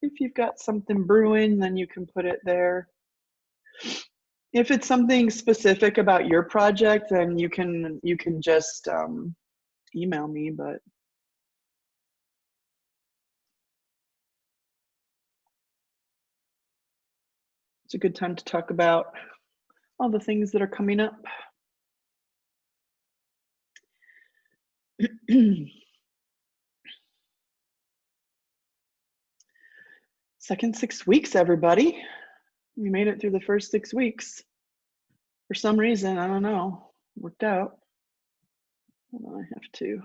if you've got something brewing, then you can put it there. If it's something specific about your project, then you can just email me, but it's a good time to talk about all the things that are coming up. Second 6 weeks, everybody. We made it through the first 6 weeks. For some reason, I don't know, worked out. Hold on, I have to.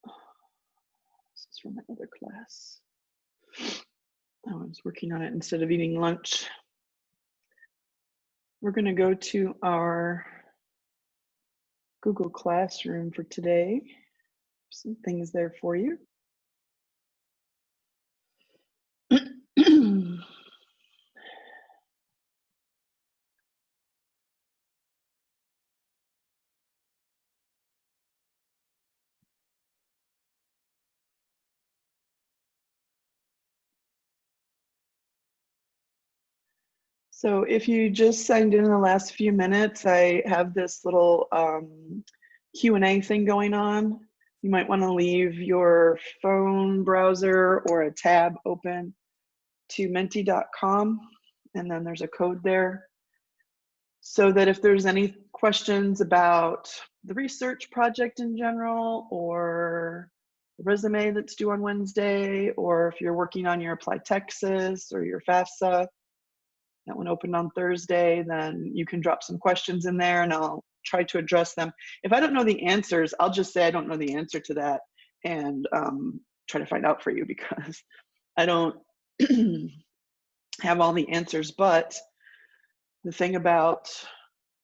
This is from my other class. Oh, I was working on it instead of eating lunch. We're going to go to our Google Classroom for today. Some things there for you. So if you just signed in the last few minutes, I have this little Q&A thing going on. You might want to leave your phone browser or a tab open to menti.com, and then there's a code there, so that if there's any questions about the research project in general, or the resume that's due on Wednesday, or if you're working on your Apply Texas or your FAFSA, that one opened on Thursday, then you can drop some questions in there and I'll try to address them. If I don't know the answers, I'll just say I don't know the answer to that and try to find out for you, because I don't have all the answers. But the thing about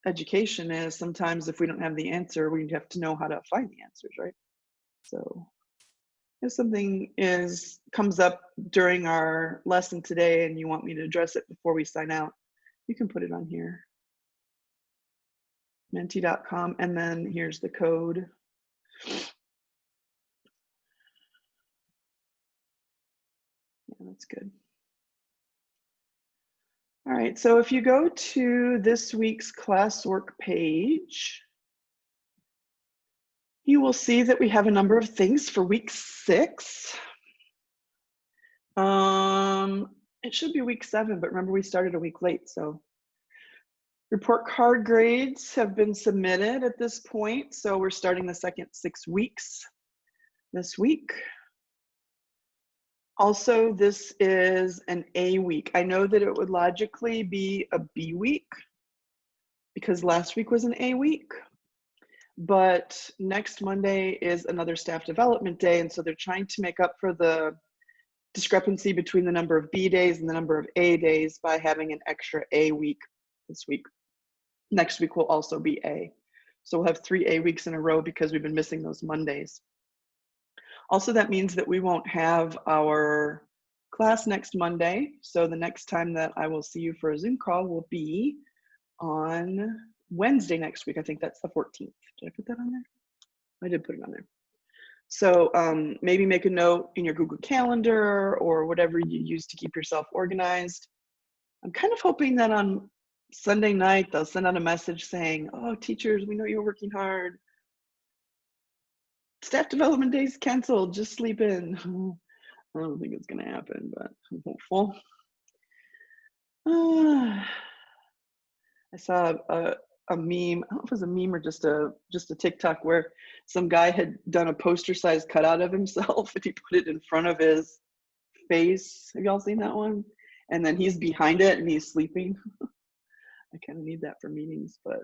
education is sometimes if we don't have the answer, we have to know how to find the answers, right? So if something comes up during our lesson today and you want me to address it before we sign out, you can put it on here, menti.com, and then here's the code. Yeah, that's good. All right, so if you go to this week's classwork page, you will see that we have a number of things for week 6. It should be week 7, but remember we started a week late, so report card grades have been submitted at this point, so we're starting the second 6 weeks this week. Also, this is an A week. I know that it would logically be a B week because last week was an A week, but next Monday is another staff development day, and so they're trying to make up for the discrepancy between the number of B days and the number of A days by having an extra A week this week. Next week will also be A. So we'll have 3 A weeks in a row because we've been missing those Mondays. Also, that means that we won't have our class next Monday. So the next time that I will see you for a Zoom call will be on Wednesday next week. I think that's the 14th. Did I put that on there? I did put it on there. So maybe make a note in your Google Calendar or whatever you use to keep yourself organized. I'm kind of hoping that on Sunday night, they'll send out a message saying, oh, teachers, we know you're working hard. Staff development days canceled, just sleep in. I don't think it's gonna happen, but I'm hopeful. I saw a meme, I don't know if it was a meme or just a TikTok, where some guy had done a poster size cutout of himself and he put it in front of his face. Have y'all seen that one? And then he's behind it and he's sleeping. I kind of need that for meetings, but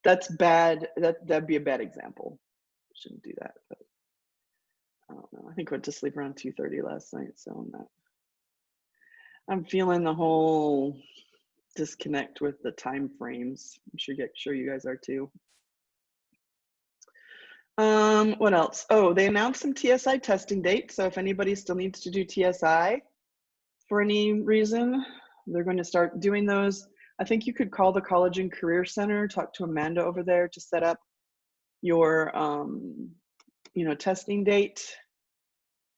that's bad. That'd be a bad example. Shouldn't do that, but I don't know. I think I went to sleep around 2:30 last night, so I'm feeling the whole disconnect with the time frames. I'm sure you guys are too. What else? Oh, they announced some TSI testing dates. So if anybody still needs to do TSI for any reason, they're going to start doing those. I think you could call the College and Career Center, talk to Amanda over there to set up your testing date.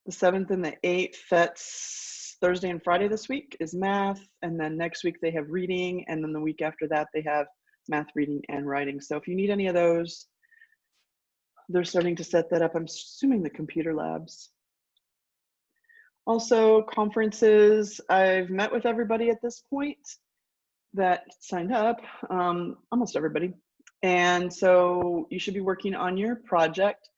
The 7th and the 8th, that's Thursday and Friday this week, is math. And then next week they have reading. And then the week after that, they have math, reading, and writing. So if you need any of those, they're starting to set that up. I'm assuming the computer labs. Also, conferences. I've met with everybody at this point that signed up, almost everybody. And so you should be working on your project.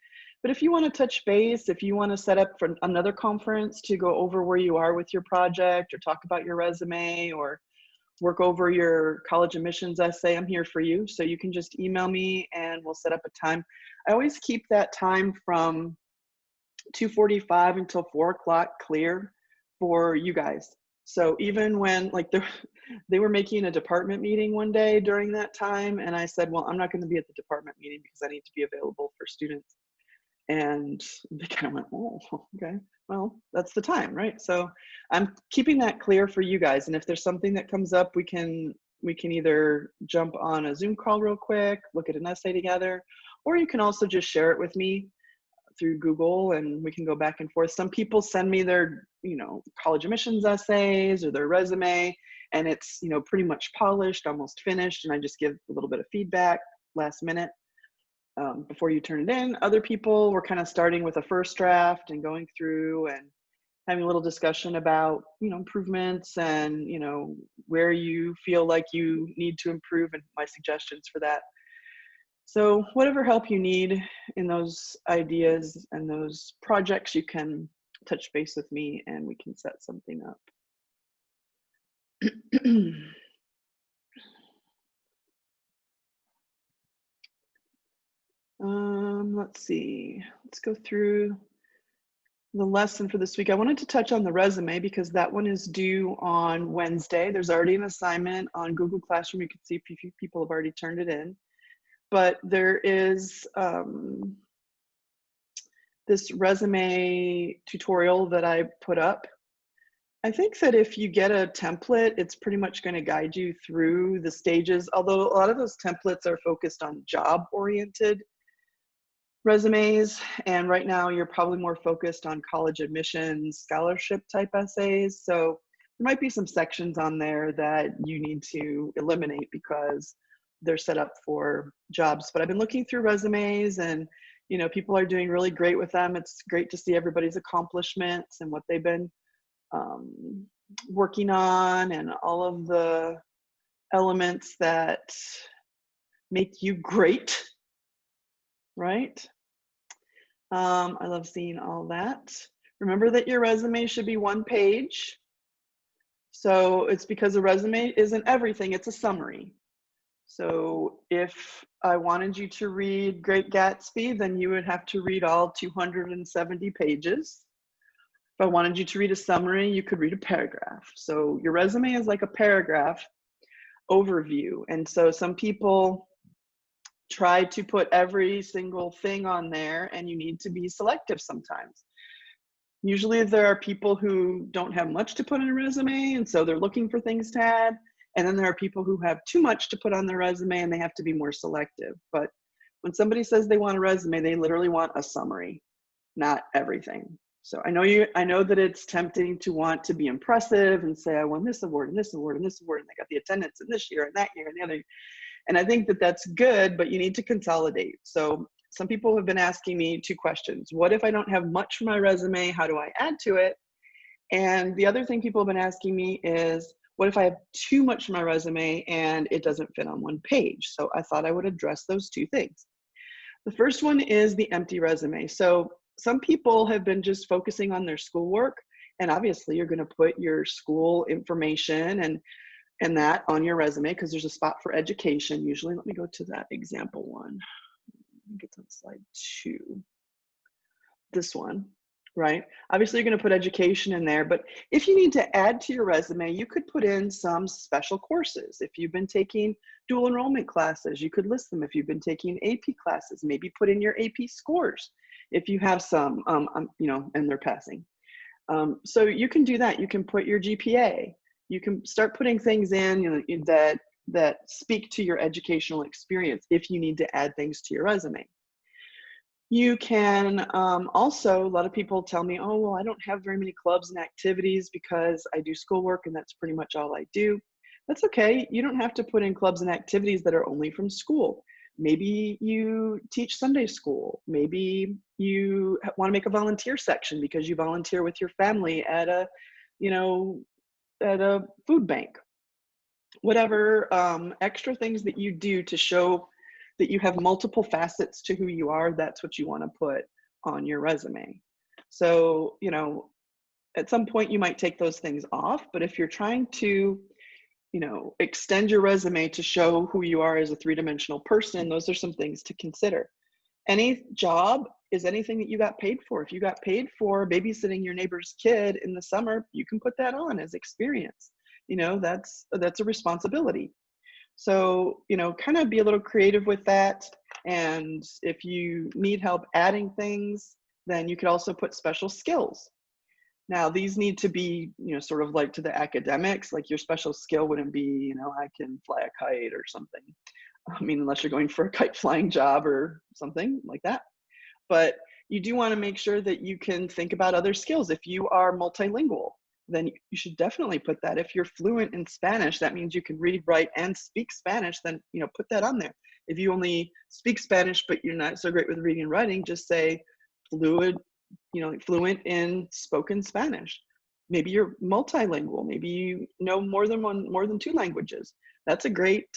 But if you want to touch base, if you want to set up for another conference to go over where you are with your project or talk about your resume or work over your college admissions essay, I'm here for you. So you can just email me and we'll set up a time. I always keep that time from 2:45 until 4 o'clock clear for you guys. So even when like they were making a department meeting one day during that time, and I said, well, I'm not going to be at the department meeting because I need to be available for students. And they kind of went, oh, okay, well, that's the time, right? So I'm keeping that clear for you guys. And if there's something that comes up, we can either jump on a Zoom call real quick, look at an essay together, or you can also just share it with me through Google and we can go back and forth. Some people send me their, college admissions essays or their resume, and it's, pretty much polished, almost finished, and I just give a little bit of feedback last minute. Before you turn it in. Other people were kind of starting with a first draft and going through and having a little discussion about, improvements and, where you feel like you need to improve and my suggestions for that. So whatever help you need in those ideas and those projects, you can touch base with me and we can set something up. Let's see, let's go through the lesson for this week. I wanted to touch on the resume because that one is due on Wednesday. There's already an assignment on Google Classroom. You can see a few people have already turned it in, but there is this resume tutorial that I put up. I think that if you get a template, it's pretty much going to guide you through the stages, although a lot of those templates are focused on job-oriented resumes, and right now you're probably more focused on college admissions, scholarship type essays. So there might be some sections on there that you need to eliminate because they're set up for jobs. But I've been looking through resumes and people are doing really great with them. It's great to see everybody's accomplishments and what they've been working on and all of the elements that make you great, right? I love seeing all that. Remember that your resume should be 1 page. So it's because a resume isn't everything, it's a summary. So if I wanted you to read Great Gatsby, then you would have to read all 270 pages. If I wanted you to read a summary, you could read a paragraph. So your resume is like a paragraph overview. And so some people try to put every single thing on there, and you need to be selective sometimes. Usually there are people who don't have much to put in a resume, and so they're looking for things to add. And then there are people who have too much to put on their resume and they have to be more selective. But when somebody says they want a resume, they literally want a summary, not everything. So I know that it's tempting to want to be impressive and say, I won this award and this award and this award, and I got the attendance in this year and that year and the other year. And I think that that's good, but you need to consolidate. So some people have been asking me 2 questions. What if I don't have much for my resume? How do I add to it? And the other thing people have been asking me is, what if I have too much for my resume and it doesn't fit on 1 page? So I thought I would address those 2 things. The first one is the empty resume. So some people have been just focusing on their schoolwork, and obviously you're going to put your school information and that on your resume because there's a spot for education usually. Let me go to that example one. I think it's on slide 2. This one, right? Obviously you're going to put education in there, but if you need to add to your resume, you could put in some special courses. If you've been taking dual enrollment classes, you could list them. If you've been taking AP classes, maybe put in your AP scores. If you have some, and they're passing. So you can do that. You can put your GPA. You can start putting things in that speak to your educational experience if you need to add things to your resume. You can also, a lot of people tell me, oh, well, I don't have very many clubs and activities because I do schoolwork and that's pretty much all I do. That's okay. You don't have to put in clubs and activities that are only from school. Maybe you teach Sunday school. Maybe you want to make a volunteer section because you volunteer with your family at a, you know, at a food bank. Whatever extra things that you do to show that you have multiple facets to who you are, that's what you want to put on your resume. So, at some point you might take those things off, but if you're trying to, extend your resume to show who you are as a three-dimensional person, those are some things to consider. Any job is anything that you got paid for. If you got paid for babysitting your neighbor's kid in the summer, you can put that on as experience. That's a responsibility. So, kind of be a little creative with that. And if you need help adding things, then you could also put special skills. Now, these need to be, sort of like to the academics, like your special skill wouldn't be, I can fly a kite or something. I mean, unless you're going for a kite flying job or something like that. But you do want to make sure that you can think about other skills. If you are multilingual, then you should definitely put that. If you're fluent in Spanish, that means you can read, write, and speak Spanish, then, put that on there. If you only speak Spanish, but you're not so great with reading and writing, just say fluent in spoken Spanish. Maybe you're multilingual. Maybe you know more than two languages. That's a great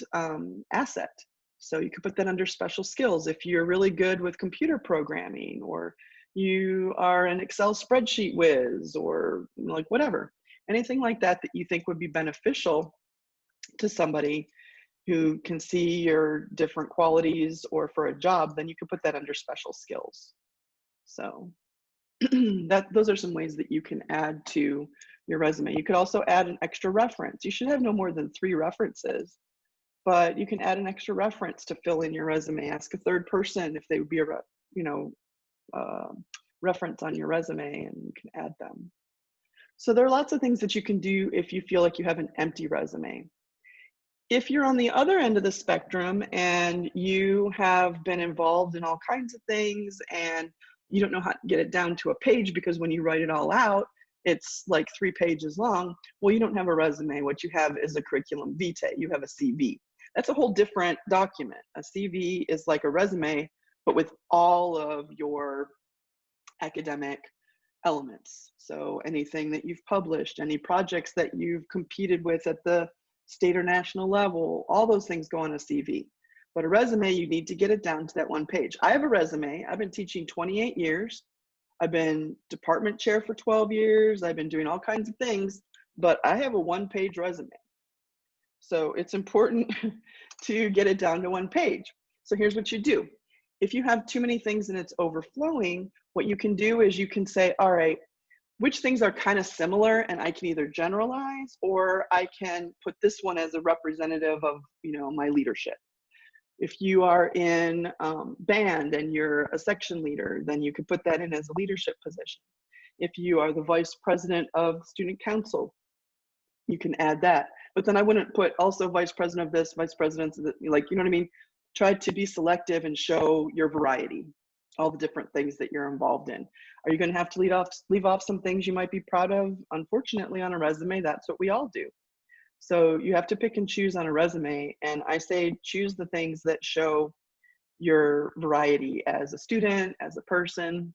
asset. So you could put that under special skills. If you're really good with computer programming, or you are an Excel spreadsheet whiz, or like whatever, anything like that that you think would be beneficial to somebody who can see your different qualities or for a job, then you could put that under special skills. So those are some ways that you can add to your resume. You could also add an extra reference. You should have no more than 3 references, but you can add an extra reference to fill in your resume. Ask a third person if they would be a reference on your resume, and you can add them. So there are lots of things that you can do if you feel like you have an empty resume. If you're on the other end of the spectrum and you have been involved in all kinds of things and you don't know how to get it down to a page because when you write it all out, it's like 3 pages long, well, you don't have a resume. What you have is a curriculum vitae. You have a CV. That's a whole different document. A CV is like a resume, but with all of your academic elements. So anything that you've published, any projects that you've competed with at the state or national level, all those things go on a CV. But a resume, you need to get it down to that 1 page. I have a resume. I've been teaching 28 years. I've been department chair for 12 years. I've been doing all kinds of things, but I have a 1-page resume. So it's important to get it down to 1 page. So here's what you do. If you have too many things and it's overflowing, what you can do is you can say, all right, which things are kind of similar, and I can either generalize or I can put this one as a representative of, my leadership. If you are in band and you're a section leader, then you could put that in as a leadership position. If you are the vice president of student council, you can add that. But then I wouldn't put also vice president of this, vice president of that, like, you know what I mean? Try to be selective and show your variety, all the different things that you're involved in. Are you going to have to leave off some things you might be proud of? Unfortunately, on a resume, that's what we all do. So you have to pick and choose on a resume. And I say choose the things that show your variety as a student, as a person,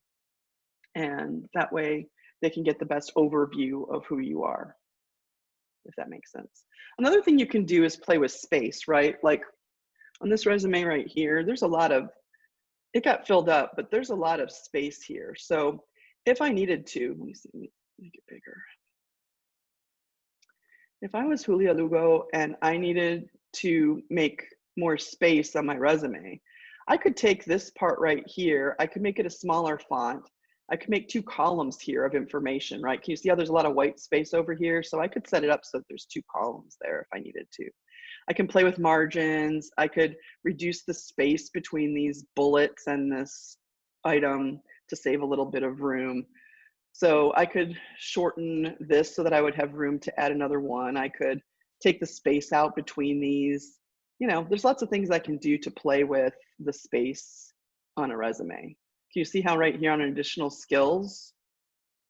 and that way they can get the best overview of who you are, if that makes sense. Another thing you can do is play with space, right? Like on this resume right here, there's a lot of, it got filled up, but there's a lot of space here. So if I needed to, let me see, let me make it bigger. If I was Julia Lugo and I needed to make more space on my resume, I could take this part right here, I could make it a smaller font. I could make 2 columns here of information, right? Can you see how there's a lot of white space over here? So I could set it up so that there's 2 columns there if I needed to. I can play with margins. I could reduce the space between these bullets and this item to save a little bit of room. So I could shorten this so that I would have room to add another one. I could take the space out between these. There's lots of things I can do to play with the space on a resume. Can you see how right here on additional skills,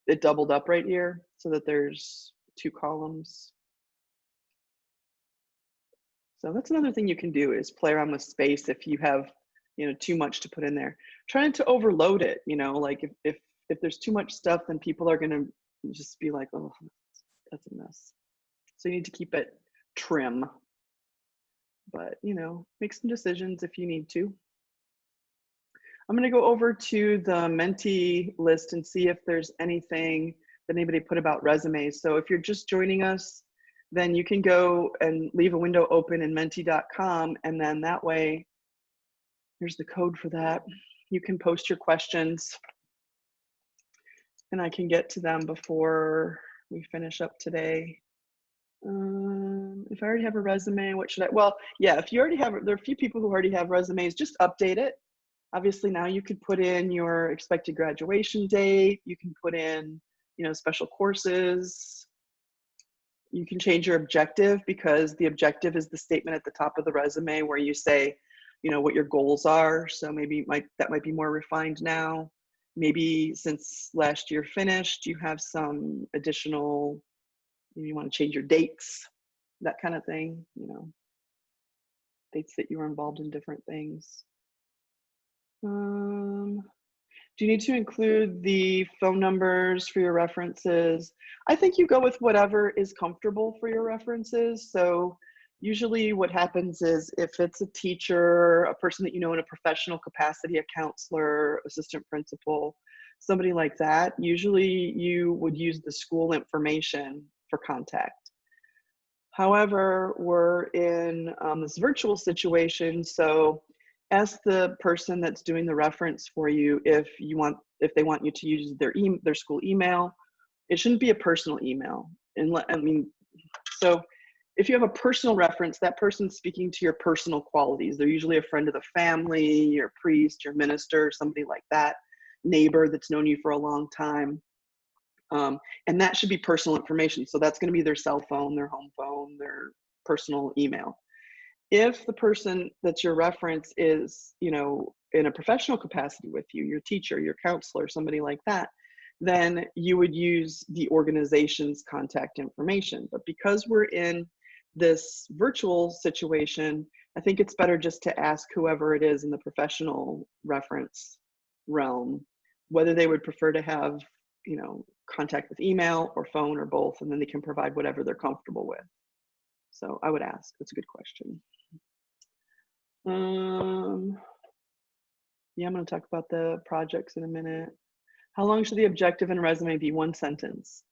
it doubled up right here so that there's 2 columns? So that's another thing you can do is play around with space if you have, too much to put in there. Trying to overload it, like if there's too much stuff, then people are gonna just be like, oh, that's a mess. So you need to keep it trim, but make some decisions if you need to. I'm gonna go over to the Menti list and see if there's anything that anybody put about resumes. So if you're just joining us, then you can go and leave a window open in menti.com, and then that way, here's the code for that. You can post your questions and I can get to them before we finish up today. If I already have a resume, what should I, well, yeah, if you already have, there are a few people who already have resumes, just update it. Obviously now you could put in your expected graduation date, you can put in, special courses. You can change your objective, because the objective is the statement at the top of the resume where you say, what your goals are. So maybe that might be more refined now. Maybe since last year finished, you have some additional, maybe you want to change your dates, that kind of thing, dates that you were involved in different things. Do you need to include the phone numbers for your references? I think you go with whatever is comfortable for your references. So usually what happens is if it's a teacher, a person that you know in a professional capacity, a counselor, assistant principal, somebody like that, usually you would use the school information for contact. However, we're in this virtual situation, so ask the person that's doing the reference for you if they want you to use their school email. It shouldn't be a personal email. So if you have a personal reference, that person's speaking to your personal qualities. They're usually a friend of the family, your priest, your minister, somebody like that, neighbor that's known you for a long time. And that should be personal information. So that's going to be their cell phone, their home phone, their personal email. If the person that's your reference is, in a professional capacity with you, your teacher, your counselor, somebody like that, then you would use the organization's contact information. But because we're in this virtual situation, I think it's better just to ask whoever it is in the professional reference realm, whether they would prefer to have, contact with email or phone or both, and then they can provide whatever they're comfortable with. So I would ask. That's a good question. Yeah, I'm going to talk about the projects in a minute. How long should the objective and resume be? 1 sentence.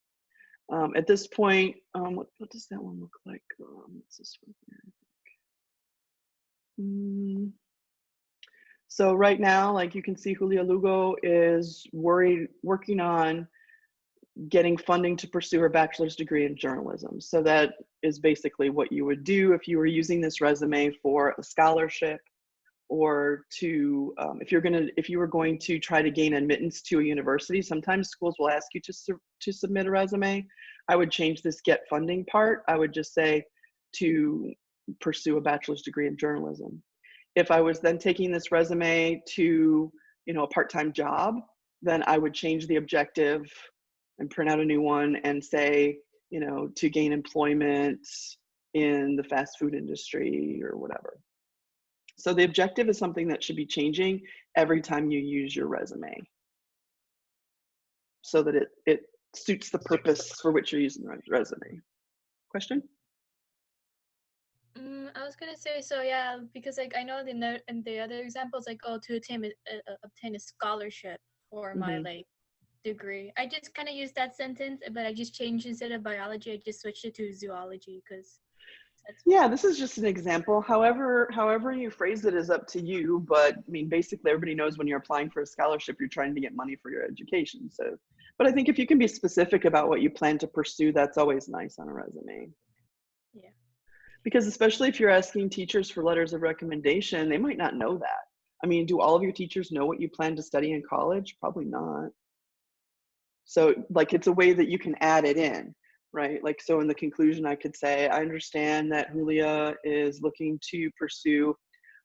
At this point, what does that one look like? What's this one here? So right now, like you can see, Julia Lugo is working on getting funding to pursue her bachelor's degree in journalism. So that is basically what you would do if you were using this resume for a scholarship, or to if you were going to try to gain admittance to a university. Sometimes schools will ask you to submit a resume. I would change this get funding part. I would just say to pursue a bachelor's degree in journalism. If I was then taking this resume to a part-time job, then I would change the objective and print out a new one and say, to gain employment in the fast food industry or whatever. So the objective is something that should be changing every time you use your resume, so that it suits the purpose for which you're using the resume. Question? I was gonna say, so yeah, because like I know in the other examples, like, oh, to obtain a scholarship for my like degree. I just kind of used that sentence, but I just changed, instead of biology, I just switched it to zoology, because yeah, this is just an example. However you phrase it is up to you, but I mean, basically everybody knows when you're applying for a scholarship, you're trying to get money for your education. So, but I think if you can be specific about what you plan to pursue, that's always nice on a resume. Yeah. Because especially if you're asking teachers for letters of recommendation, they might not know that. I mean, do all of your teachers know what you plan to study in college? Probably not. So like, it's a way that you can add it in, right? Like, so in the conclusion, I could say, I understand that Julia is looking to pursue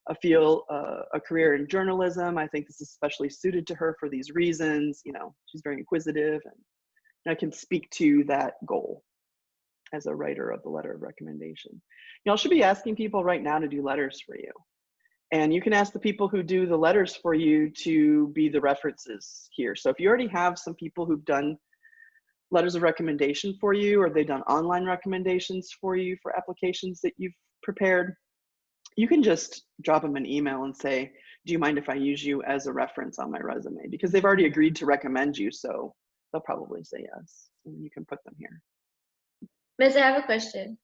a career in journalism. I think this is especially suited to her for these reasons. You know, she's very inquisitive, and I can speak to that goal as a writer of the letter of recommendation. Y'all should be asking people right now to do letters for you. And you can ask the people who do the letters for you to be the references here. So if you already have some people who've done letters of recommendation for you, or they've done online recommendations for you for applications that you've prepared, you can just drop them an email and say, do you mind if I use you as a reference on my resume? Because they've already agreed to recommend you, so they'll probably say yes, and you can put them here. Miss, I have a question.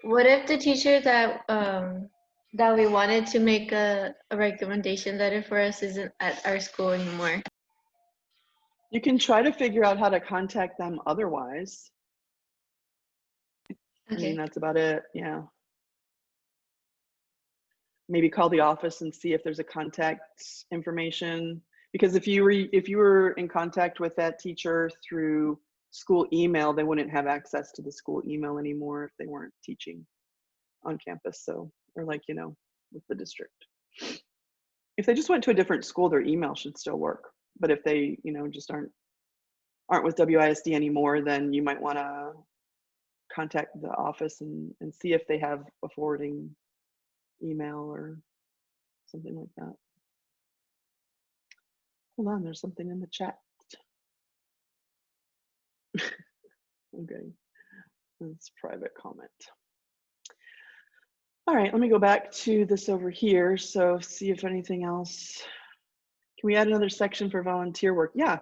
What if the teacher that that we wanted to make a recommendation letter for us isn't at our school anymore? You can try to figure out how to contact them otherwise. I mean, Okay. that's about it, yeah. Maybe call the office and see if there's a contact information. Because if you were in contact with that teacher through school email, they wouldn't have access to the school email anymore if they weren't teaching on campus. So, or like, you know, with the district. If they just went to a different school, their email should still work. But if they, you know, just aren't with WISD anymore, then you might want to contact the office and see if they have a forwarding email or something like that. Hold on, there's something in the chat. Okay, that's private comment. All right, let me go back to this over here. So see if anything else. Can we add another section for volunteer work? Yeah,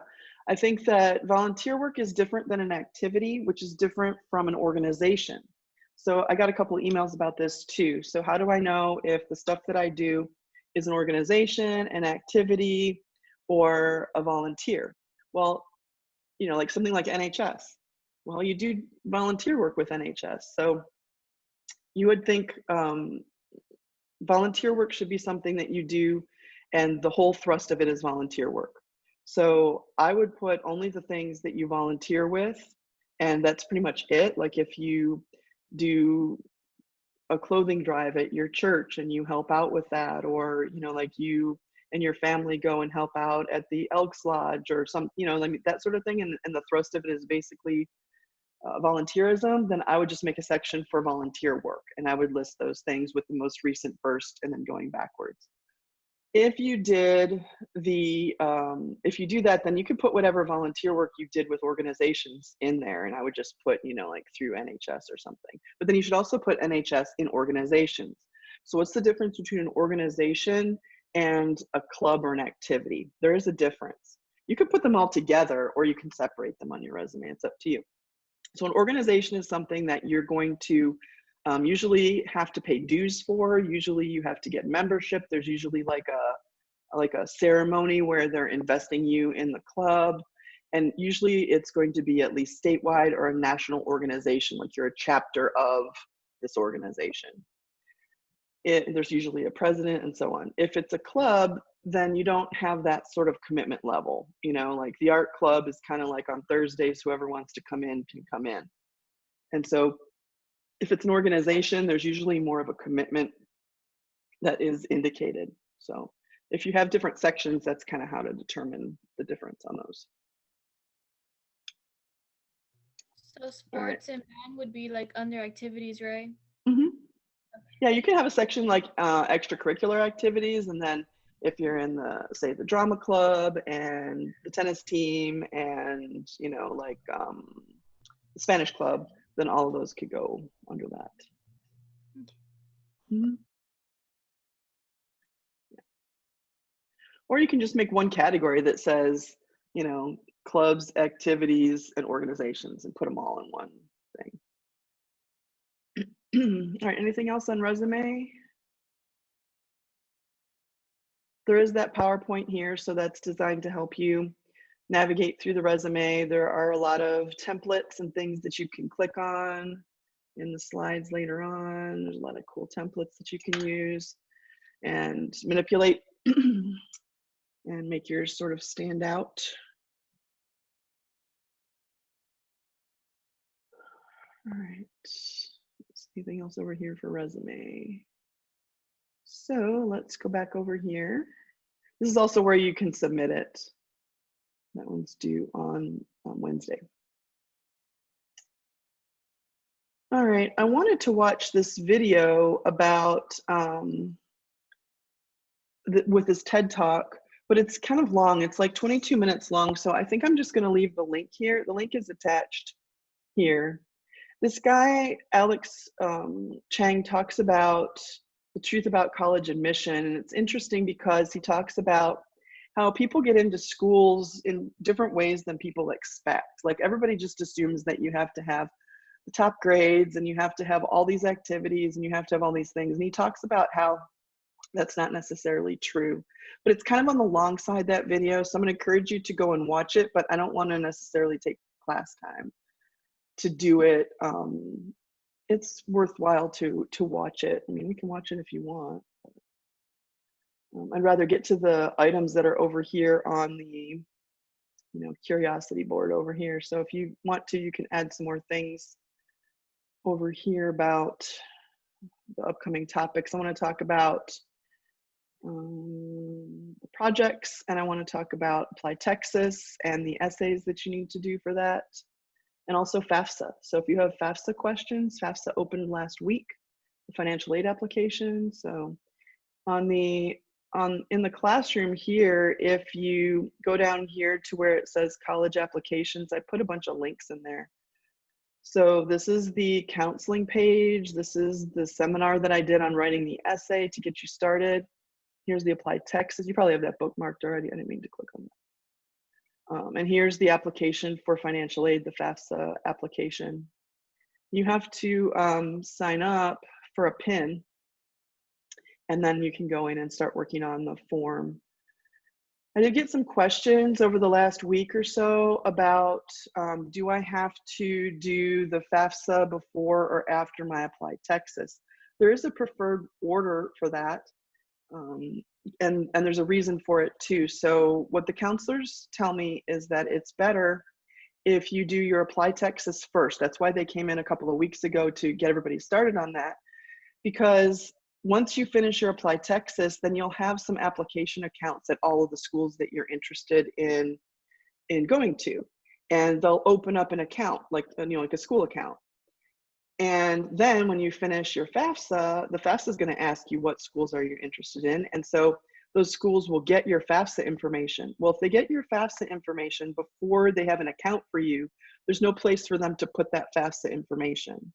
I think that volunteer work is different than an activity, which is different from an organization. So I got a couple of emails about this too. So how do I know if the stuff that I do is an organization, an activity, or a volunteer? Well, you know, like something like NHS. Well, you do volunteer work with NHS. So you would think volunteer work should be something that you do, and the whole thrust of it is volunteer work. So I would put only the things that you volunteer with, and that's pretty much it. Like if you do a clothing drive at your church and you help out with that, or, you know, like you and your family go and help out at the Elks Lodge or some, you know, like that sort of thing, and the thrust of it is basically volunteerism, then I would just make a section for volunteer work, and I would list those things with the most recent first and then going backwards. If you did the, if you do that, then you could put whatever volunteer work you did with organizations in there, and I would just put, you know, like through NHS or something. But then you should also put NHS in organizations. So what's the difference between an organization and a club or an activity? There is a difference. You could put them all together, or you can separate them on your resume. It's up to you. So an organization is something that you're going to usually have to pay dues for. Usually you have to get membership. There's usually like a ceremony where they're investing you in the club. And usually it's going to be at least statewide or a national organization, like you're a chapter of this organization. There's usually a president and so on. If it's a club, then you don't have that sort of commitment level. You know, like the art club is kind of like on Thursdays, whoever wants to come in can come in. And so if it's an organization, there's usually more of a commitment that is indicated. So if you have different sections, that's kind of how to determine the difference on those. So sports and band would be like under activities, right? Mm-hmm. Yeah, you can have a section like extracurricular activities, and then if you're in the, say, the drama club and the tennis team and, you know, like the Spanish club, then all of those could go under that. Mm-hmm. Yeah. Or you can just make one category that says, you know, clubs, activities, and organizations, and put them all in one thing. All right, anything else on resume? There is that PowerPoint here, so that's designed to help you navigate through the resume. There are a lot of templates and things that you can click on in the slides later on. There's a lot of cool templates that you can use and manipulate and make yours sort of stand out. All right, anything else over here for resume? So let's go back over here. This is also where you can submit it. That one's due on Wednesday. All right, I wanted to watch this video about with this TED Talk, but it's kind of long. It's like 22 minutes long, so I think I'm just gonna leave the link here. The link is attached here. This guy, Alex Chang, talks about the truth about college admission, and it's interesting because he talks about how people get into schools in different ways than people expect. Like everybody just assumes that you have to have the top grades and you have to have all these activities and you have to have all these things. And he talks about how that's not necessarily true, but it's kind of on the long side, that video. So I'm gonna encourage you to go and watch it, but I don't wanna necessarily take class time to do it. It's worthwhile to watch it. I mean, we can watch it if you want. I'd rather get to the items that are over here on the curiosity board over here. So if you want to, you can add some more things over here about the upcoming topics. I want to talk about the projects, and I want to talk about Apply Texas and the essays that you need to do for that, and also FAFSA. So if you have FAFSA questions, FAFSA opened last week, the financial aid application. So in the classroom here, if you go down here to where it says college applications, I put a bunch of links in there. So this is the counseling page. This is the seminar that I did on writing the essay to get you started. Here's the Apply Texas. You probably have that bookmarked already. I didn't mean to click on that. And here's the application for financial aid, the FAFSA application. You have to sign up for a PIN, and then you can go in and start working on the form. I did get some questions over the last week or so about, do I have to do the FAFSA before or after my Apply Texas? There is a preferred order for that, and there's a reason for it too. So what the counselors tell me is that it's better if you do your Apply Texas first. That's why they came in a couple of weeks ago, to get everybody started on that, because once you finish your Apply Texas, then you'll have some application accounts at all of the schools that you're interested in going to, and they'll open up an account like a school account. And then when you finish your FAFSA, the FAFSA is going to ask you what schools are you interested in, and so those schools will get your FAFSA information. Well, if they get your FAFSA information before they have an account for you, there's no place for them to put that FAFSA information.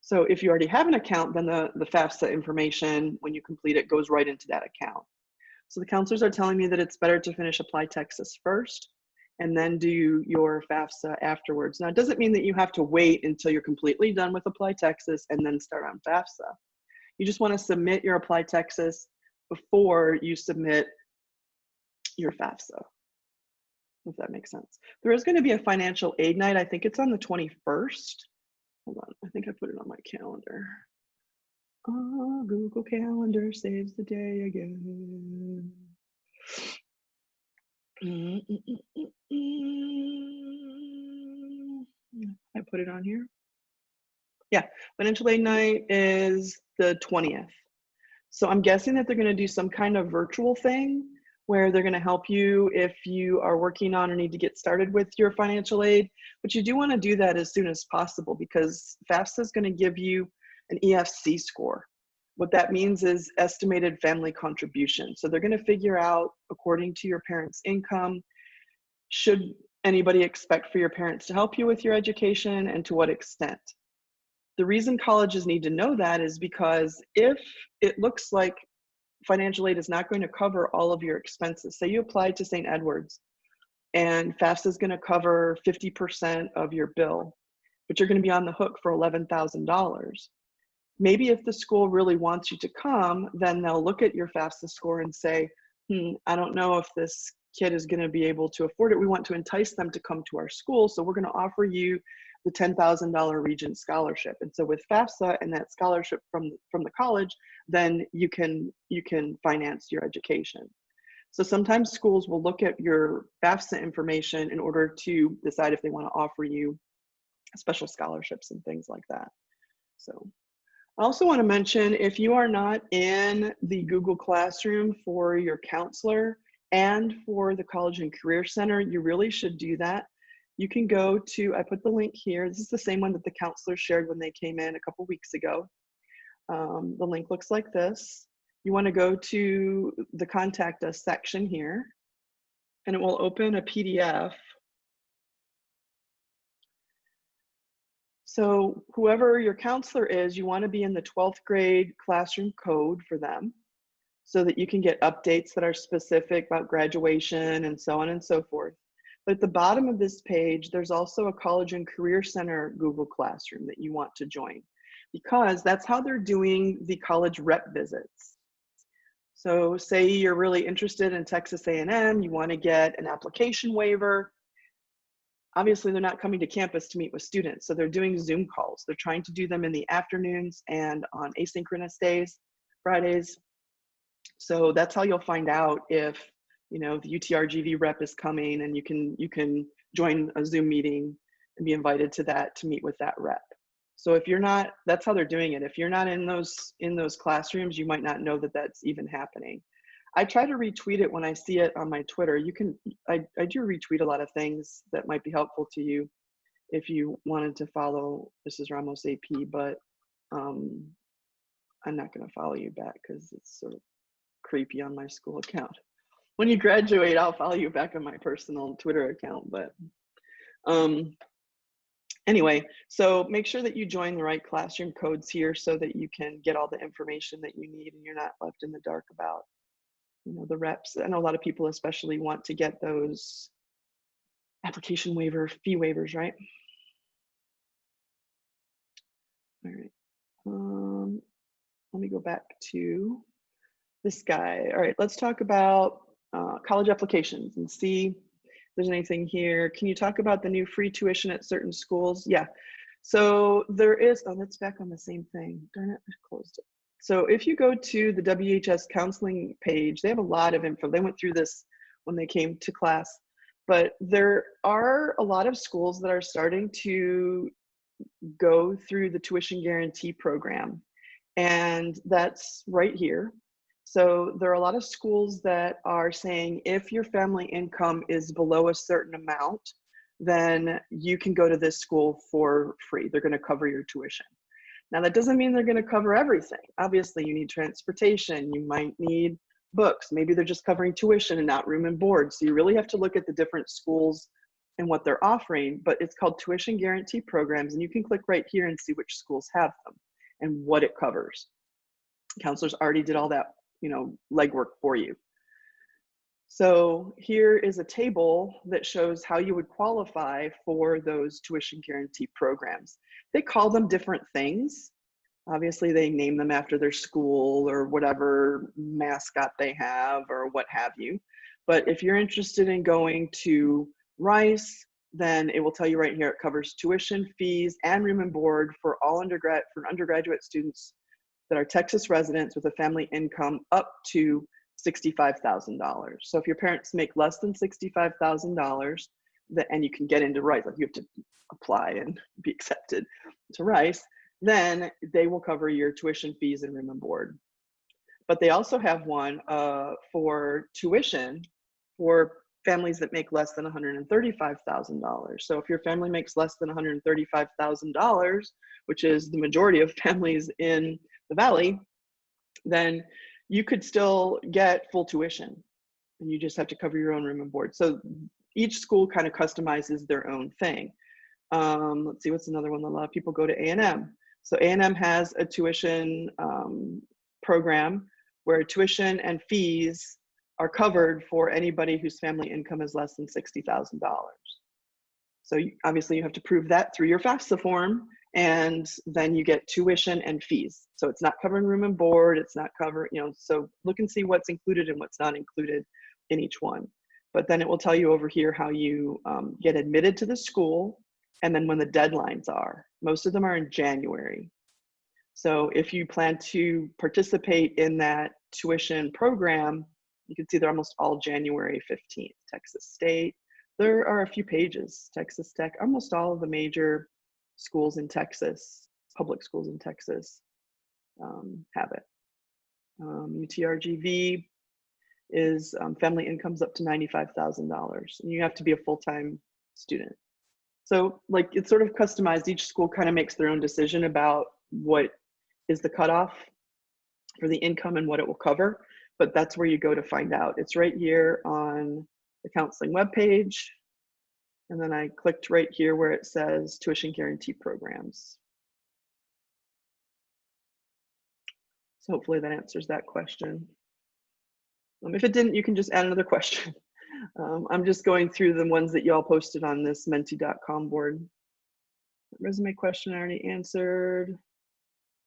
So if you already have an account, then the FAFSA information, when you complete it, goes right into that account. So the counselors are telling me that it's better to finish Apply Texas first and then do your FAFSA afterwards. Now, it doesn't mean that you have to wait until you're completely done with Apply Texas and then start on FAFSA. You just want to submit your Apply Texas before you submit your FAFSA, if that makes sense. There is going to be a financial aid night. I think it's on the 21st. Hold on, I think I put it on my calendar. Oh, Google Calendar saves the day again. I put it on here. Yeah, financial aid night is the 20th. So I'm guessing that they're going to do some kind of virtual thing where they're going to help you if you are working on or need to get started with your financial aid. But you do want to do that as soon as possible, because FAFSA is going to give you an EFC score. What that means is estimated family contribution. So they're going to figure out, according to your parents' income, should anybody expect for your parents to help you with your education, and to what extent. The reason colleges need to know that is because if it looks like financial aid is not going to cover all of your expenses, say you applied to St. Edward's and FAFSA is going to cover 50% of your bill, but you're going to be on the hook for $11,000. Maybe if the school really wants you to come, then they'll look at your FAFSA score and say, I don't know if this kid is going to be able to afford it. We want to entice them to come to our school, so we're going to offer you the $10,000 Regent Scholarship. And so with FAFSA and that scholarship from the college, then you can finance your education. So sometimes schools will look at your FAFSA information in order to decide if they want to offer you special scholarships and things like that. So I also want to mention, if you are not in the Google Classroom for your counselor and for the College and Career Center, you really should do that. You can go to, I put the link here. This is the same one that the counselor shared when they came in a couple weeks ago. The link looks like this. You want to go to the Contact Us section here, and it will open a PDF. So whoever your counselor is, you want to be in the 12th grade classroom code for them so that you can get updates that are specific about graduation and so on and so forth. But at the bottom of this page, there's also a College and Career Center Google Classroom that you want to join, because that's how they're doing the college rep visits. So say you're really interested in Texas A&M, you want to get an application waiver. Obviously, they're not coming to campus to meet with students, so they're doing Zoom calls. They're trying to do them in the afternoons and on asynchronous days, Fridays. So that's how you'll find out if, you know, the UTRGV rep is coming, and you can join a Zoom meeting and be invited to that to meet with that rep. So if you're not, that's how they're doing it. If you're not in those classrooms, you might not know that that's even happening. I try to retweet it when I see it on my Twitter. I do retweet a lot of things that might be helpful to you if you wanted to follow Mrs. Ramos AP, but I'm not going to follow you back because it's sort of creepy on my school account. When you graduate, I'll follow you back on my personal Twitter account, but anyway, so make sure that you join the right classroom codes here so that you can get all the information that you need and you're not left in the dark about, you know, the reps. I know a lot of people especially want to get those application waiver, fee waivers, right? All right. Let me go back to this guy. All right, let's talk about college applications and see if there's anything here. Can you talk about the new free tuition at certain schools? Yeah. So there is, oh, that's back on the same thing. Darn it, I closed it. So if you go to the WHS counseling page, they have a lot of info. They went through this when they came to class, but there are a lot of schools that are starting to go through the tuition guarantee program, and that's right here. So there are a lot of schools that are saying if your family income is below a certain amount, then you can go to this school for free. They're going to cover your tuition. Now, that doesn't mean they're going to cover everything. Obviously, you need transportation. You might need books. Maybe they're just covering tuition and not room and board. So you really have to look at the different schools and what they're offering. But it's called tuition guarantee programs. And you can click right here and see which schools have them and what it covers. Counselors already did all that, you know, legwork for you. So here is a table that shows how you would qualify for those tuition guarantee programs. They call them different things. Obviously, they name them after their school or whatever mascot they have or what have you. But if you're interested in going to Rice, then it will tell you right here it covers tuition, fees, and room and board for all undergraduate students that are Texas residents with a family income up to $65,000. So if your parents make less than $65,000, and you can get into Rice, like you have to apply and be accepted to Rice, then they will cover your tuition, fees, and room and board. But they also have one for tuition for families that make less than $135,000. So if your family makes less than $135,000, which is the majority of families in the Valley, then you could still get full tuition and you just have to cover your own room and board. So each school kind of customizes their own thing. Let's see, what's another one that a lot of people go to A&M. So A&M has a tuition program where tuition and fees are covered for anybody whose family income is less than $60,000. So obviously you have to prove that through your FAFSA form, and then you get tuition and fees. So it's not covering room and board, it's not covering, you know, so look and see what's included and what's not included in each one. But then it will tell you over here how you get admitted to the school, and then when the deadlines are. Most of them are in January. So if you plan to participate in that tuition program, you can see they're almost all January 15th. Texas State, there are a few pages. Texas Tech, almost all of the major schools in Texas, public schools in Texas, have it. UTRGV is family incomes up to $95,000, and you have to be a full-time student. So like it's sort of customized. Each school kind of makes their own decision about what is the cutoff for the income and what it will cover, but that's where you go to find out. It's right here on the counseling webpage. And then I clicked right here where it says tuition guarantee programs. So hopefully that answers that question. If it didn't, you can just add another question. I'm just going through the ones that y'all posted on this menti.com board. Resume question I already answered.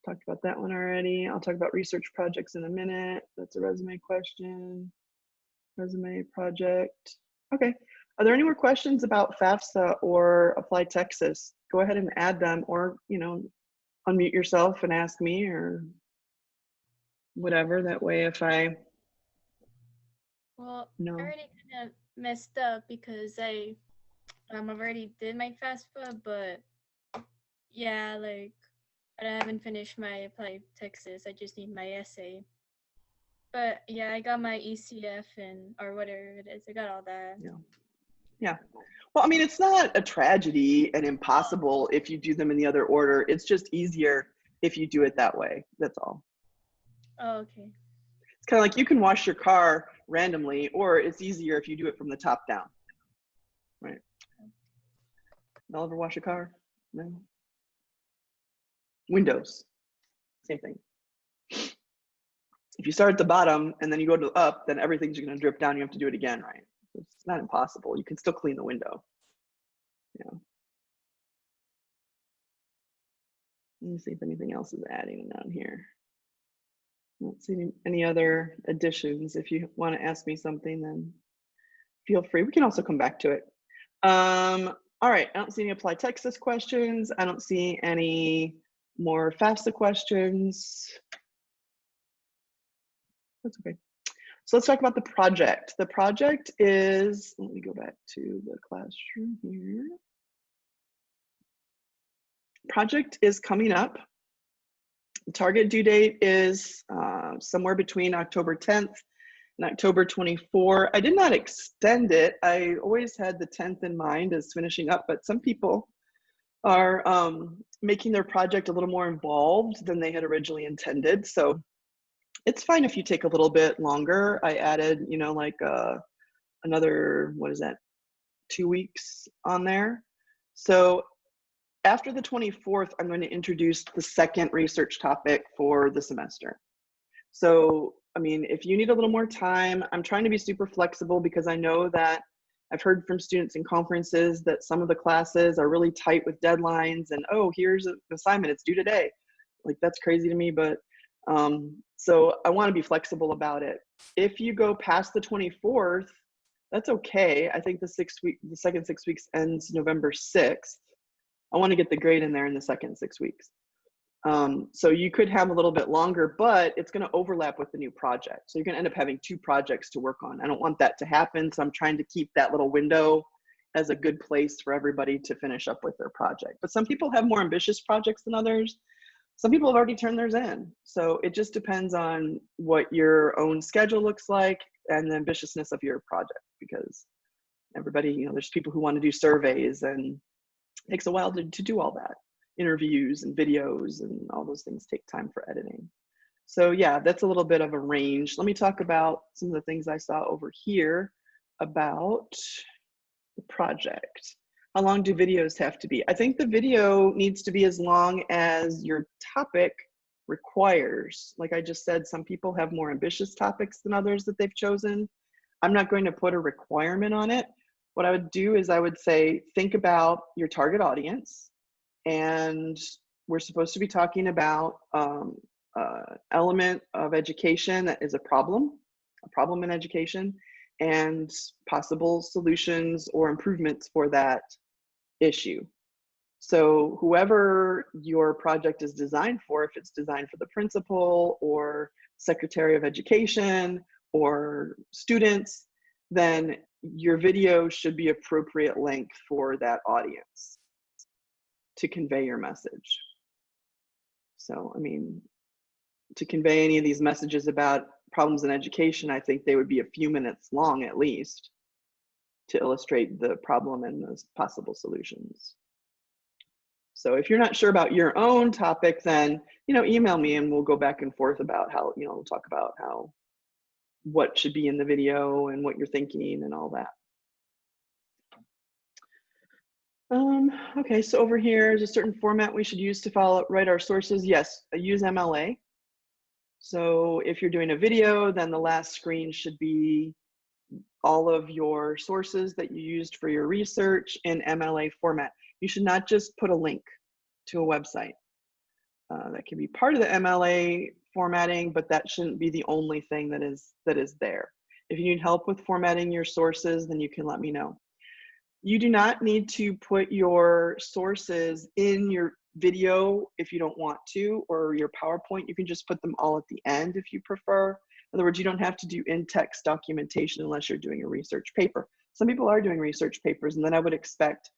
Talked about that one already. I'll talk about research projects in a minute. That's a resume question. Resume project. Okay. Are there any more questions about FAFSA or Apply Texas? Go ahead and add them, or, you know, unmute yourself and ask me or whatever. That way if I Well, know. I already kind of messed up because I already did my FAFSA, but yeah, like I haven't finished my Apply Texas. I just need my essay. But yeah, I got my ECF and or whatever it is. I got all that. Yeah. Yeah. Well, I mean, it's not a tragedy and impossible if you do them in the other order. It's just easier if you do it that way. That's all. Oh, okay. It's kind of like you can wash your car randomly, or it's easier if you do it from the top down. Right? Y'all ever wash a car? No. Windows, same thing. If you start at the bottom and then you go to up, then everything's going to drip down. You have to do it again, right? It's not impossible. You can still clean the window. Yeah. Let me see if anything else is adding down here. I don't see any other additions. If you want to ask me something, then feel free. We can also come back to it. All right, I don't see any Apply Texas questions. I don't see any more FAFSA questions. That's okay. So let's talk about the project. The project is, let me go back to the classroom here. Project is coming up. The target due date is somewhere between October 10th and October 24. I did not extend it. I always had the 10th in mind as finishing up, but some people are making their project a little more involved than they had originally intended. So it's fine if you take a little bit longer. I added, you know, like another, what is that, 2 weeks on there. So after the 24th, I'm going to introduce the second research topic for the semester. So, I mean, if you need a little more time, I'm trying to be super flexible because I know that I've heard from students in conferences that some of the classes are really tight with deadlines and, oh, here's an assignment, it's due today. Like, that's crazy to me, but so I want to be flexible about it. If you go past the 24th, that's okay. I think the second 6 weeks ends November 6th. I want to get the grade in there in the second 6 weeks. So you could have a little bit longer, but it's going to overlap with the new project. So you're going to end up having 2 projects to work on. I don't want that to happen. So I'm trying to keep that little window as a good place for everybody to finish up with their project. But some people have more ambitious projects than others. Some people have already turned theirs in. So it just depends on what your own schedule looks like and the ambitiousness of your project, because everybody, you know, there's people who want to do surveys and it takes a while to do all that. Interviews and videos and all those things take time for editing. So yeah, that's a little bit of a range. Let me talk about some of the things I saw over here about the project. How long do videos have to be? I think the video needs to be as long as your topic requires. Like I just said, some people have more ambitious topics than others that they've chosen. I'm not going to put a requirement on it. What I would do is I would say, think about your target audience. And we're supposed to be talking about element of education that is a problem in education, and possible solutions or improvements for that issue. So whoever your project is designed for, if it's designed for the principal or secretary of education or students, then your video should be appropriate length for that audience to convey your message. So, I mean, to convey any of these messages about problems in education, I think they would be a few minutes long at least to illustrate the problem and the possible solutions. So if you're not sure about your own topic, then, email me and we'll go back and forth about how, we'll talk about what should be in the video and what you're thinking and all that. Okay, so over here is a certain format we should use to write our sources. Yes, use MLA. So if you're doing a video, then the last screen should be all of your sources that you used for your research in MLA format. You should not just put a link to a website. That can be part of the MLA formatting, but that shouldn't be the only thing that is there. If you need help with formatting your sources, then you can let me know. You do not need to put your sources in your video if you don't want to, or your PowerPoint. You can just put them all at the end if you prefer. In other words, you don't have to do in-text documentation unless you're doing a research paper. Some people are doing research papers, and then I would expect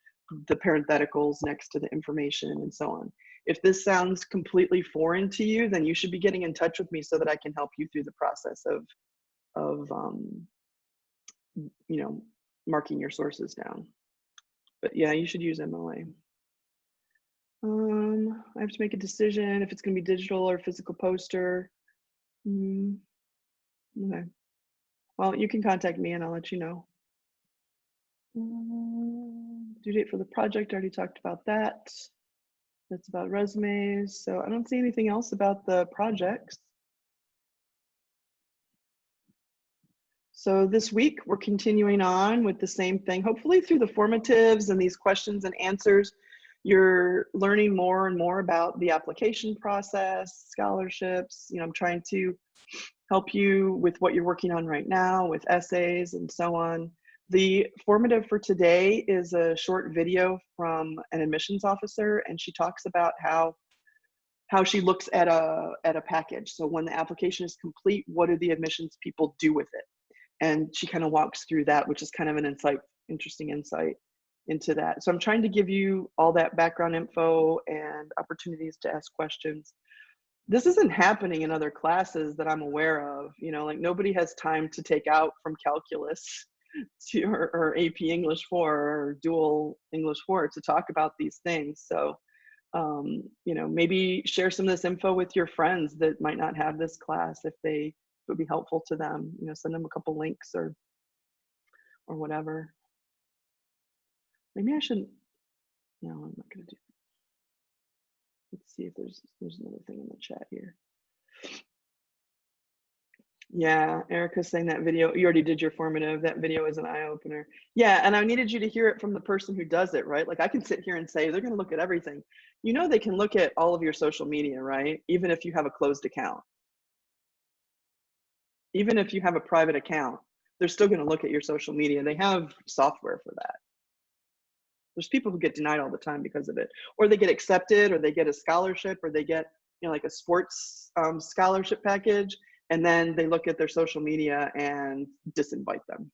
the parentheticals next to the information and so on. If this sounds completely foreign to you, then you should be getting in touch with me so that I can help you through the process of marking your sources down. But yeah, you should use MLA. I have to make a decision if it's going to be digital or physical poster. Okay. Well, you can contact me and I'll let you know. Due date for the project, I already talked about that. That's about resumes. So I don't see anything else about the projects. So this week, we're continuing on with the same thing. Hopefully through the formatives and these questions and answers, you're learning more and more about the application process, scholarships. I'm trying to help you with what you're working on right now with essays and so on. The formative for today is a short video from an admissions officer, and she talks about how she looks at a package. So when the application is complete, what do the admissions people do with it? And she kind of walks through that, which is kind of an interesting insight into that. So I'm trying to give you all that background info and opportunities to ask questions. This isn't happening in other classes that I'm aware of. Like nobody has time to take out from calculus or AP English 4 or dual English 4 to talk about these things. So, maybe share some of this info with your friends that might not have this class if it would be helpful to them. Send them a couple links or whatever. Maybe I shouldn't. No, I'm not going to do that. Let's see if there's another thing in the chat here. Yeah, Erica's saying that video, you already did your formative. That video is an eye-opener. Yeah, and I needed you to hear it from the person who does it, right? Like I can sit here and say, they're going to look at everything. They can look at all of your social media, right? Even if you have a closed account. Even if you have a private account, they're still going to look at your social media. They have software for that. There's people who get denied all the time because of it, or they get accepted, or they get a scholarship, or they get, like a sports scholarship package, and then they look at their social media and disinvite them.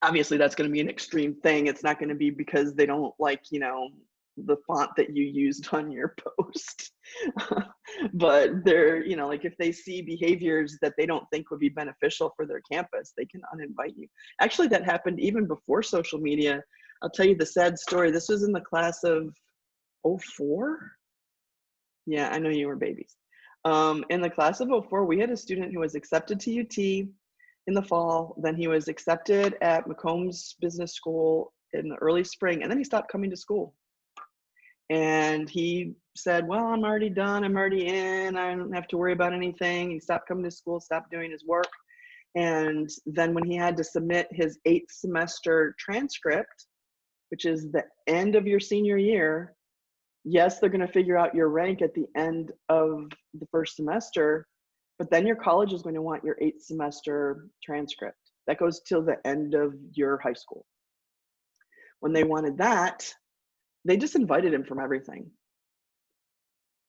Obviously, that's going to be an extreme thing. It's not going to be because they don't like, the font that you used on your post. But they're, like if they see behaviors that they don't think would be beneficial for their campus, they can uninvite you. Actually, that happened even before social media. I'll tell you the sad story. This was in the class of 04. Yeah, I know you were babies. In the class of 04, we had a student who was accepted to UT in the fall. Then he was accepted at McCombs Business School in the early spring, and then he stopped coming to school. And he said, well, I'm already done. I'm already in. I don't have to worry about anything. He stopped coming to school, stopped doing his work. And then when he had to submit his 8th semester transcript, which is the end of your senior year, yes, they're going to figure out your rank at the end of the first semester, but then your college is going to want your 8th semester transcript. That goes till the end of your high school. When they wanted that, they just invited him from everything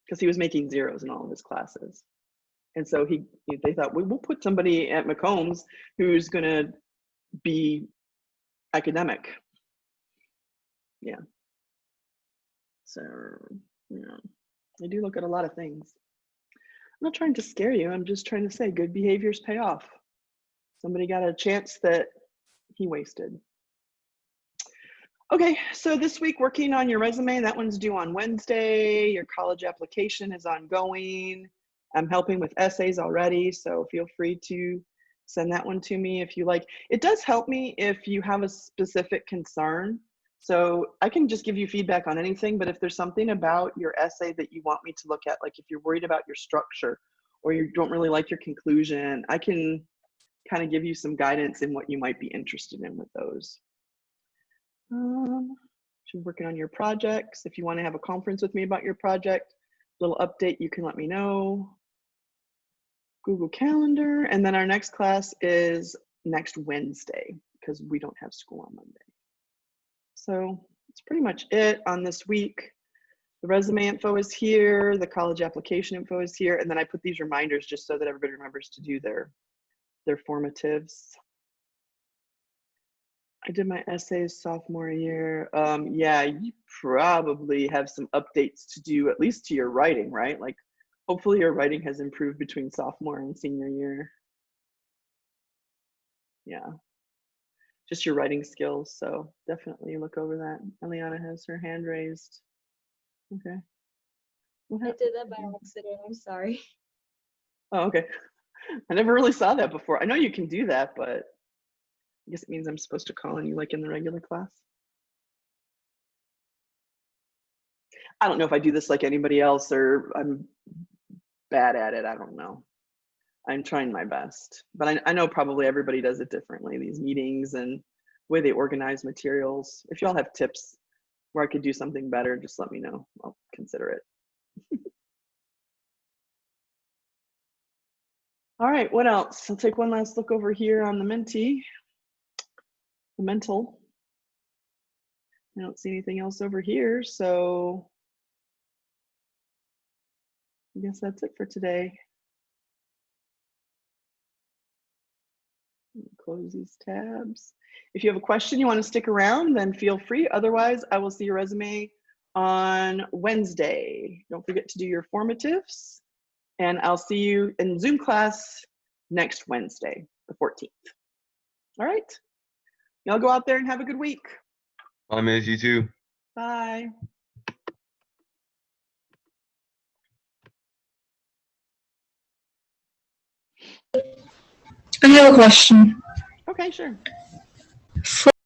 because he was making zeros in all of his classes. And so they thought, we'll put somebody at McCombs who's going to be academic. Yeah. So, I do look at a lot of things. I'm not trying to scare you. I'm just trying to say good behaviors pay off. Somebody got a chance that he wasted. Okay, so this week working on your resume, that one's due on Wednesday. Your college application is ongoing. I'm helping with essays already, so feel free to send that one to me if you like. It does help me if you have a specific concern. So I can just give you feedback on anything, but if there's something about your essay that you want me to look at, like if you're worried about your structure or you don't really like your conclusion, I can kind of give you some guidance in what you might be interested in with those. If you're working on your projects, if you want to have a conference with me about your project, little update, you can let me know. Google Calendar, and then our next class is next Wednesday because we don't have school on Monday. So that's pretty much it on this week. The resume info is here, the college application info is here, and then I put these reminders just so that everybody remembers to do their formatives. I did my essays sophomore year. Yeah, you probably have some updates to do, at least to your writing, right? Like, hopefully your writing has improved between sophomore and senior year. Yeah, just your writing skills. So definitely look over that. Eliana has her hand raised. Okay. I did that by accident. I'm sorry. Oh, okay. I never really saw that before. I know you can do that, but I guess it means I'm supposed to call on you like in the regular class. I don't know if I do this like anybody else or I'm bad at it. I don't know. I'm trying my best, but I know probably everybody does it differently, these meetings and the way they organize materials. If y'all have tips where I could do something better, just let me know. I'll consider it. All right, what else? I'll take one last look over here on the Menti, the mental. I don't see anything else over here, so I guess that's it for today. Close these tabs. If you have a question you want to stick around, then feel free. Otherwise, I will see your resume on Wednesday. Don't forget to do your formatives, and I'll see you in Zoom class next Wednesday, the 14th. All right. Y'all go out there and have a good week. Bye, Miss. You too. Bye. I have a question. Okay, sure. For